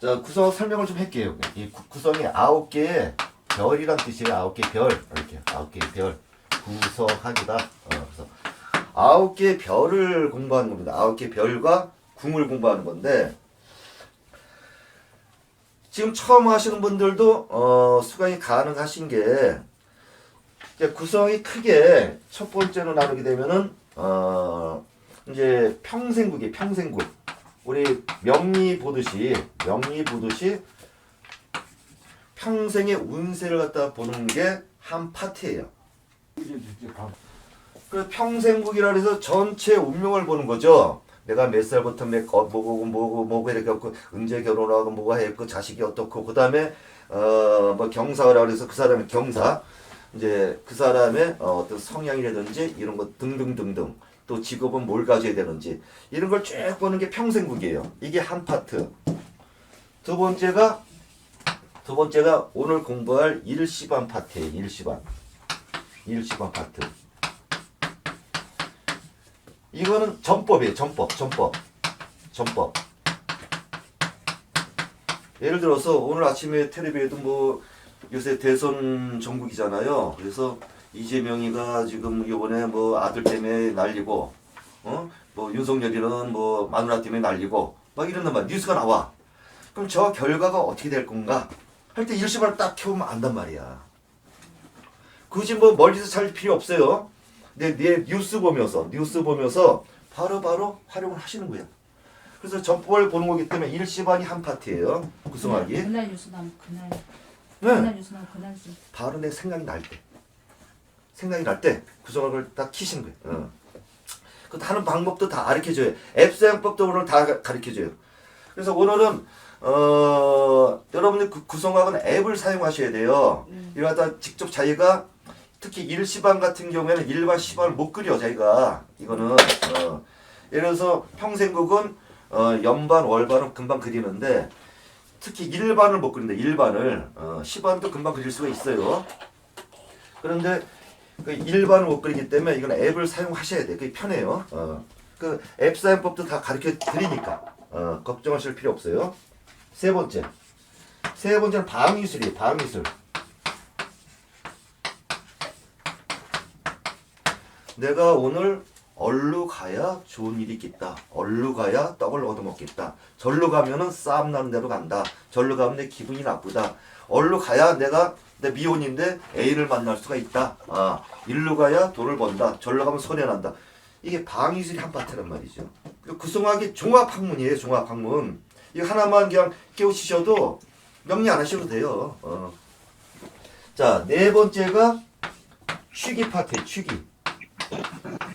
자, 구성 설명을 좀 할게요. 이 구성이 9개의 별이란 뜻이에요. 9개 별. 이렇게 9개의 별. 구성하기다. 그래서 9개의 별을 공부하는 겁니다. 9개 별과 궁을 공부하는 건데, 지금 처음 하시는 분들도 수강이 가능하신 게, 구성이 크게 첫 번째로 나누게 되면은 이제 평생국이 평생국. 우리 명리 보듯이 평생의 운세를 갖다 보는 게 한 파트예요. 그 평생국이라 해서 전체 운명을 보는 거죠. 내가 몇 살부터 뭐고 이렇게 갖고 언제 결혼하고 뭐가 했고 자식이 어떻고 그다음에 뭐 경사라고 해서 그 사람의 경사 이제 그 사람의 어떤 성향이라든지 이런 것 등등등등 또 직업은 뭘 가져야 되는지 이런 걸 쭉 보는 게 평생국이에요. 이게 한 파트. 두 번째가 오늘 공부할 일시반 파트예요. 일시반 파트. 이거는 전법이에요. 전법. 예를 들어서 오늘 아침에 텔레비에도 뭐 요새 대선 전국이잖아요. 그래서 이재명이가 지금 이번에 뭐 아들 때문에 난리고, 뭐 윤석열이는 뭐 마누라 때문에 난리고, 막 이런 말 뉴스가 나와. 그럼 저 결과가 어떻게 될 건가? 할 때 일시반을 딱 켜보면 안단 말이야. 굳이 뭐 멀리서 살 필요 없어요. 내 뉴스 보면서 바로 활용을 하시는 거야. 그래서 전법을 보는 거기 때문에 일시반이 한 파트예요. 구성하기. 그날 뉴스 나면 그날. 네. 그날 뉴스 나면 그날 뉴스. 바로 내 생각이 날 때 구성학을 딱 키시는 거예요. 그 하는 방법도 다 가르쳐줘요. 앱 사용법도 오늘 다 가르쳐줘요. 그래서 오늘은 여러분들 구성학은 앱을 사용하셔야 돼요. 이러다 직접 자기가 특히 일시반 같은 경우에는 일반 시반을 못 그려 자기가 이거는 예를 들어서 평생국은 연반 월반은 금방 그리는데 특히 일반을 못 그린다. 일반을 시반도 금방 그릴 수가 있어요. 그런데 그 일반을 못 그리기 때문에 이건 앱을 사용하셔야 돼. 그게 편해요. 그 앱 사용법도 다 가르쳐 드리니까 걱정하실 필요 없어요. 세 번째는 방위술이에요. 방위술. 내가 오늘 얼루 가야 좋은 일이 있겠다. 얼루 가야 떡을 얻어먹겠다. 절로 가면은 싸움 나는 대로 간다. 절로 가면 내 기분이 나쁘다. 얼루 가야 내가 내 미혼인데 애인을 만날 수가 있다. 일로 가야 돈을 번다. 절로 가면 손해 난다. 이게 방위술이 한 파트란 말이죠. 구성하기 종합학문이에요. 종합학문. 이거 하나만 그냥 깨우치셔도 명리 안 하셔도 돼요. 자, 네 번째가 취기 파트예요.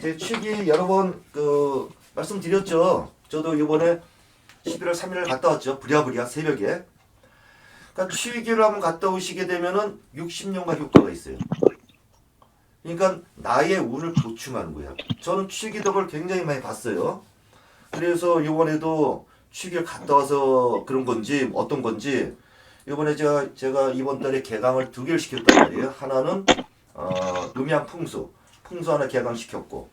제 취기 여러 번 말씀드렸죠. 저도 이번에 11월 3일 갔다 왔죠. 부랴부랴 새벽에. 그러니까 취기를 한번 갔다 오시게 되면은 60년간 효과가 있어요. 그러니까 나의 운을 보충하는 거야. 저는 취기덕을 굉장히 많이 봤어요. 그래서 이번에도 취기를 갔다 와서 그런 건지 어떤 건지 이번에 제가 이번 달에 개강을 2개를 시켰단 말이에요. 하나는 음양 풍수 하나 개강시켰고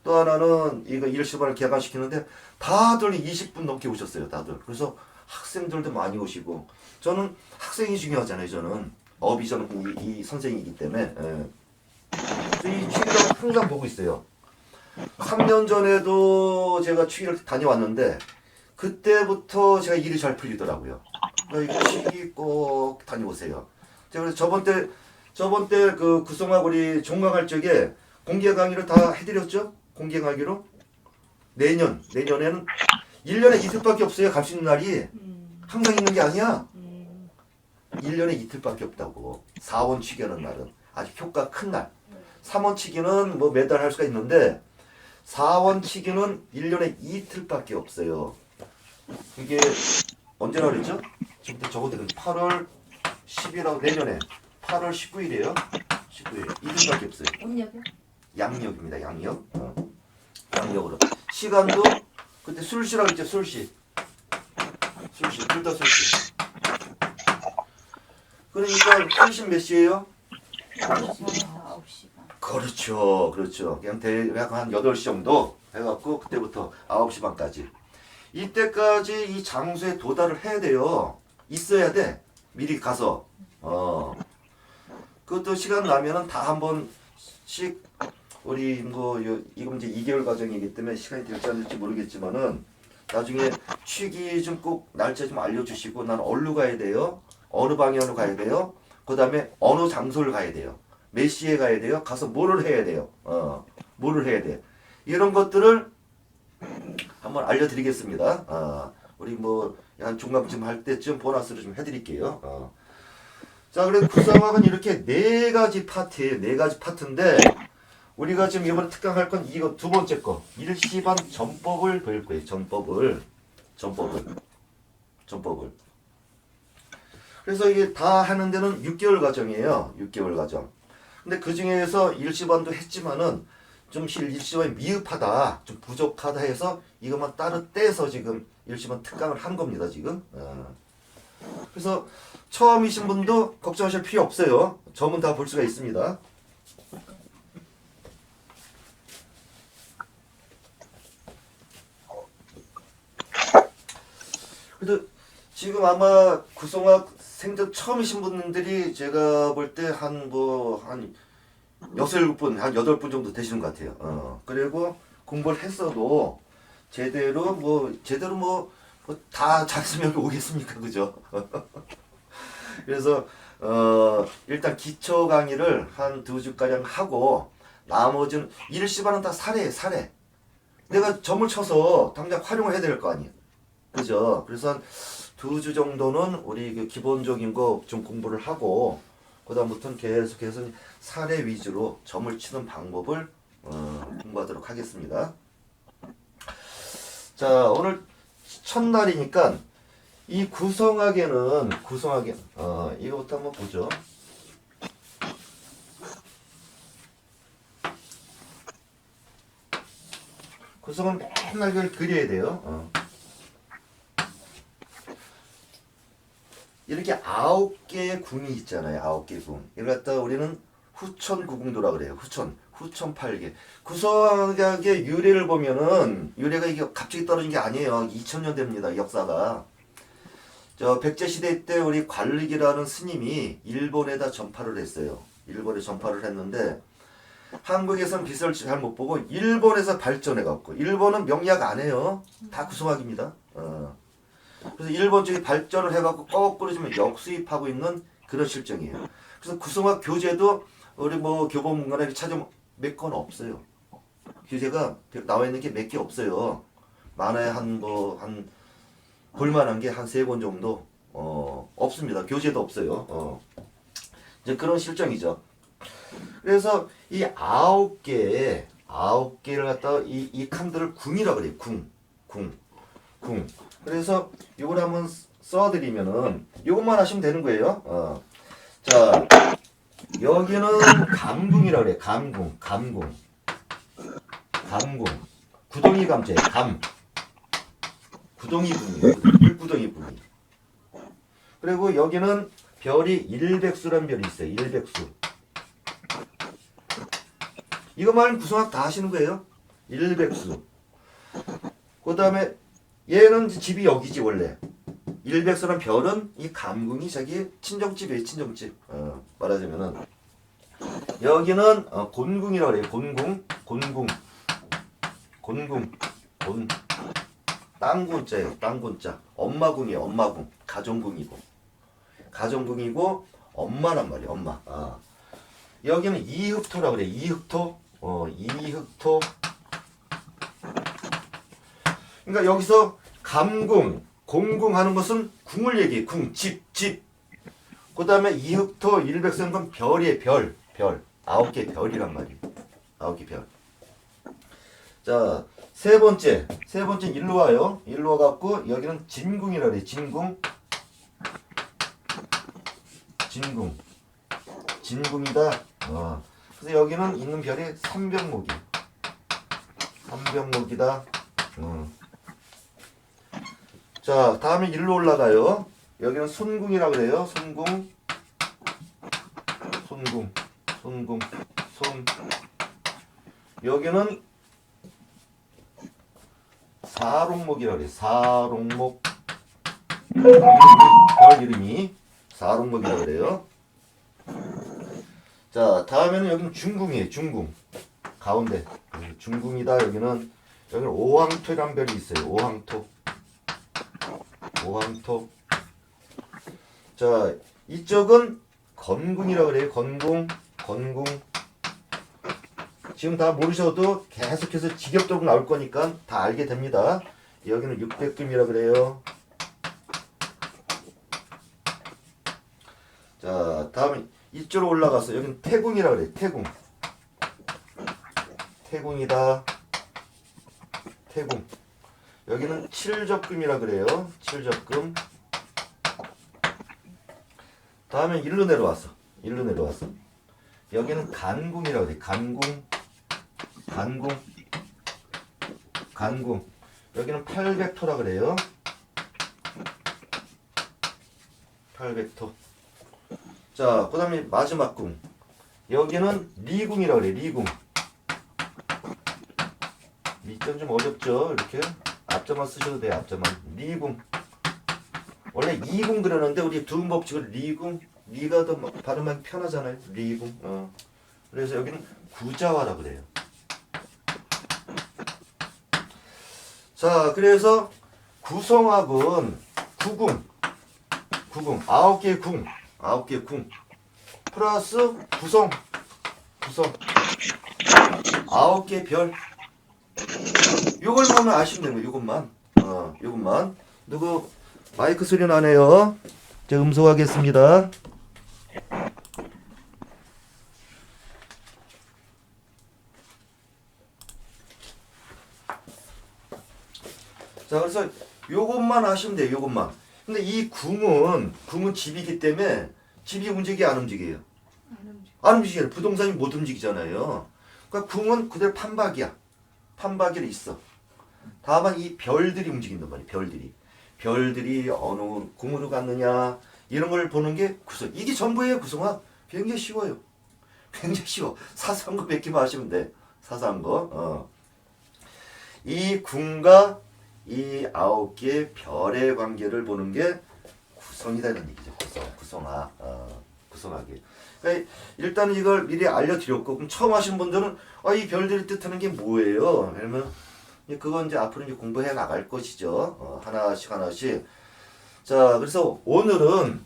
또 하나는 이거 일시반을 개강시키는데 다들 20분 넘게 오셨어요. 다들. 그래서 학생들도 많이 오시고 저는 학생이 중요하잖아요. 저는 업이 저는 이 선생이기 때문에 이 취기를 항상 보고 있어요. 3년 전에도 제가 취기를 다녀왔는데 그때부터 제가 일이 잘 풀리더라고요. 그러니까 취기 꼭 다녀오세요. 제가 그래서 저번 때 그 구성학 우리 종강할 적에 공개 강의를 다 해드렸죠? 공개 강의로. 내년에는 1년에 이틀밖에 없어요. 갈 수 있는 날이. 항상 있는 게 아니야. 1년에 이틀밖에 없다고. 4원 취기하는 날은. 아주 효과 큰 날. 3원 치기는 뭐 매달 할 수가 있는데 4원 치기는 1년에 이틀밖에 없어요. 이게 언제나 그랬죠? 지금부터 적어드린 8월 10일하고 내년에 8월 19일이에요. 19일. 이틀밖에 없어요. 음력이요? 양력입니다. 양력. 양력으로. 시간도 그때 술시라고 했죠. 술시. 둘 다 술시. 그러니까 술시 몇 시예요? 9시 반. 그렇죠. 그냥 대략 한 8시 정도 해갖고 그때부터 9시 반까지. 이때까지 이 장소에 도달을 해야 돼요. 있어야 돼. 미리 가서. 그것도 시간 나면은 다 한 번씩 우리 이거 이제 2개월 과정이기 때문에 시간이 될지 안 될지 모르겠지만은 나중에 취기 좀 꼭 날짜 좀 알려주시고 난 어디로 가야 돼요? 어느 방향으로 가야 돼요? 그 다음에 어느 장소를 가야 돼요? 몇 시에 가야 돼요? 가서 뭐를 해야 돼요? 뭐를 해야 돼? 이런 것들을 한번 알려드리겠습니다. 우리 한 중간쯤 할 때쯤 보너스를 좀 해드릴게요. 자, 그래서 구성학은 이렇게 4가지 파트예요. 4가지 파트인데 우리가 지금 이번에 특강할 건 이거 두 번째 거 일시반 전법을 배울 거예요. 전법을. 그래서 이게 다 하는 데는 6개월 과정이에요. 6개월 과정. 근데 그 중에서 일시반도 했지만은 좀 일시반이 미흡하다, 좀 부족하다 해서 이것만 따로 떼서 지금 일시반 특강을 한 겁니다. 지금. 그래서 처음이신 분도 걱정하실 필요 없어요. 점은 다 볼 수가 있습니다. 그래도 지금 아마 구성학 생전 처음이신 분들이 제가 볼 때 한 6, 7분, 한 8분 정도 되시는 것 같아요. 그리고 공부를 했어도 제대로 다 잘쓰면 오겠습니까? 그죠? 그래서 일단 기초 강의를 한 2주가량 하고 나머지는 일시반은 다 사례. 내가 점을 쳐서 당장 활용을 해야 될 거 아니에요. 그죠? 그래서 한 2주 정도는 우리 그 기본적인 거 좀 공부를 하고 그 다음부터는 계속해서 사례 위주로 점을 치는 방법을 공부하도록 하겠습니다. 자, 오늘 첫날이니까 이 구성학에는 이거부터 한번 보죠. 구성은 맨날 그걸 그려야 돼요. 이렇게 9개의 궁이 있잖아요. 9개 궁. 이걸 갖다가 우리는 후천구궁도라 그래요. 후천 8개. 구성학의 유래를 보면은 유래가 이게 갑자기 떨어진 게 아니에요. 2000년 됩니다. 역사가. 백제 시대 때 우리 관릭이라는 스님이 일본에다 전파를 했어요. 일본에 전파를 했는데 한국에서는 빛을 잘 못 보고 일본에서 발전해 갖고 일본은 명리학 안 해요. 다 구성학입니다. 그래서 일본 쪽이 발전을 해갖고 거꾸로 좀 역수입하고 있는 그런 실정이에요. 그래서 구성학 교재도 우리 교보문고나 찾으면 몇 건 없어요. 교재가 나와 있는 게 몇 개 없어요. 많아야 한 볼만한 게 한 3권 정도 없습니다. 교재도 없어요. 이제 그런 실정이죠. 그래서 이 9개를 갖다가 이 칸들을 궁이라 그래요. 궁. 그래서 이걸 한번 써드리면은 이것만 하시면 되는 거예요. 자, 여기는 감궁이라 그래. 감궁. 구덩이 감재. 구덩이 궁이에요. 물구덩이 궁이. 그리고 여기는 별이 일백수란 별이 있어요. 일백수. 이것만 구성학 다 하시는 거예요. 일백수. 그 다음에 얘는 집이 여기지 원래. 일백수란 별은 이 감궁이 자기 친정집이에요. 친정집. 말하자면은 여기는 곤궁이라고 그래요. 곤궁. 땅군자예요. 땅군자. 엄마궁이에요. 엄마궁. 가정궁이고 엄마란 말이에요. 엄마. 여기는 이흑토라고 그래요. 이흑토. 그러니까 여기서 감궁, 공궁 하는 것은 궁을 얘기해. 궁, 집. 그 다음에 이흑토, 일백수는 건 별이에요. 별. 9개 별이란 말이에요. 9개 별. 자, 세 번째 일로 와요. 일로 와갖고 여기는 진궁이라 그래요. 진궁이다. 그래서 여기는 있는 별이 삼병목이다. 자, 다음에 일로 올라가요. 여기는 손궁이라고 그래요. 손궁. 여기는 사롱목이라고 그래. 사롱목. 별 이름이 사롱목이라고 그래요. 자, 다음에는 여기는 중궁이에요. 중궁. 가운데. 중궁이다. 여기는 오황토라는 별이 있어요. 오황토. 오황토. 자, 이쪽은 건궁이라고 그래요. 건궁. 건궁. 지금 다 모르셔도 계속해서 직역적으로 나올 거니까 다 알게 됩니다. 여기는 600금이라고 그래요. 자, 다음에 이쪽으로 올라가서 여기는 태궁이라고 그래요. 태궁. 태궁이다. 태궁. 여기는 7적금이라고 그래요. 7적금. 다음에 일로 내려왔어. 일로 내려왔어. 여기는 간궁이라고 그래. 간궁. 간궁. 간궁. 여기는 800토라 그래요. 800토. 자, 그 다음에 마지막 궁. 여기는 리궁이라고 그래. 리궁. 리점 좀 어렵죠. 이렇게 앞자만 쓰셔도 돼요. 앞자만. 리궁. 원래 이궁 그러는데 우리 두음 법칙을 리궁. 리가 더 발음하기 편하잖아요. 리궁. 그래서 여기는 구자화라 그래요. 자, 그래서 구성학은 구궁. 구궁. 9개의 궁. 9개의 궁. 플러스 구성. 구성. 9개의 별. 요걸만 아시면 되는 거예요. 요것만. 요것만. 누구 마이크 소리 나네요. 제가 음소하겠습니다. 자, 그래서 요것만 하시면 돼요. 요것만. 근데 이 궁은 집이기 때문에 집이 움직이 안 움직여요? 안 움직여요. 부동산이 못 움직이잖아요. 그러니까 궁은 그대로 판박이야. 판박이로 있어. 다만 이 별들이 움직인단 말이에요. 별들이. 별들이 어느 궁으로 갔느냐 이런 걸 보는 게 구성. 이게 전부예요. 구성학. 굉장히 쉬워요. 굉장히 쉬워. 사소한 거 몇 개만 하시면 돼. 사소한 거. 이 궁과 이 9개의 별의 관계를 보는 게 구성이라는 얘기죠. 구성학. 구성학이. 그러니까 일단 이걸 미리 알려드렸고, 그럼 처음 하시는 분들은 이 별들이 뜻하는 게 뭐예요? 그러면 그건 이제 앞으로 이제 공부해 나갈 것이죠. 하나씩 하나씩. 자, 그래서 오늘은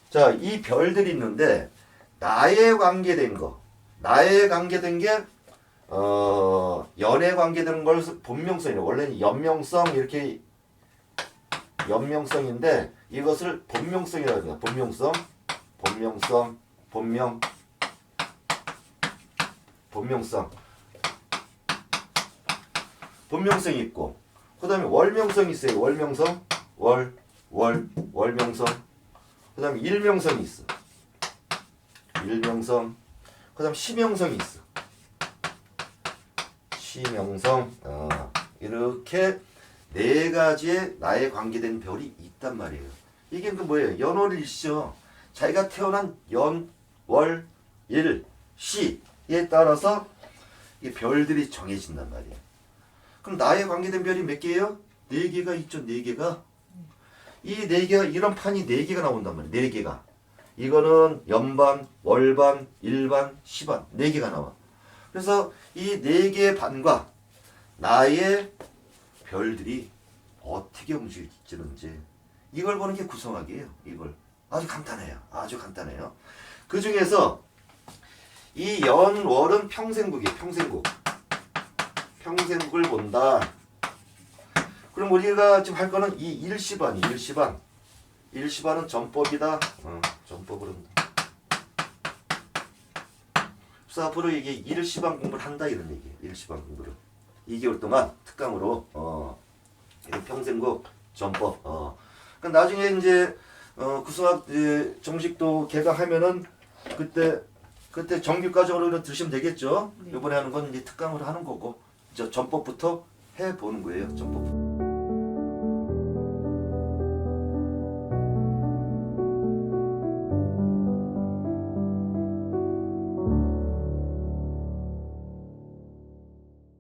자, 이 별들이 있는데 나에 관계된 거, 나에 관계된 게 연에 관계되는 걸 본명성이에요. 원래는 연명성 이렇게 연명성인데 이것을 본명성이라고 해요. 본명성, 본명성, 본명, 본명성, 본명성이 있고, 그 다음에 월명성이 있어요. 월명성, 월명성, 그 다음에 일명성이 있어. 일명성, 그 다음 시명성이 있어. 시명성. 이렇게 네 가지의 나에 관계된 별이 있단 말이에요. 이게 그 뭐예요? 연월일시죠. 자기가 태어난 연, 월, 일, 시에 따라서 이 별들이 정해진단 말이에요. 그럼 나에 관계된 별이 몇 개예요? 네 개가 있죠. 네 개가. 이 네 개가 이런 판이 네 개가 나온단 말이에요. 네 개가. 이거는 연반, 월반, 일반, 시반 네 개가 나와. 그래서 이 네 개의 반과 나의 별들이 어떻게 움직이는지 이걸 보는 게 구성학이에요. 이걸 아주 간단해요. 아주 간단해요. 그 중에서 이 연월은 평생국이에요. 평생국. 평생국을 본다. 그럼 우리가 지금 할 거는 이 일시반이 일시반. 일시반은 전법이다. 전법으로 한다. 그래서 앞으로 이게 일시반 공부를 한다 이런 얘기예요. 일시반 공부를 2개월 동안 특강으로 평생국 전법. 그러니까 나중에 이제 구수학 정식도 개강하면은 그때 정규과정으로 드시면 되겠죠. 이번에 하는 건 이제 특강으로 하는 거고, 전법부터 해 보는 거예요. 전법.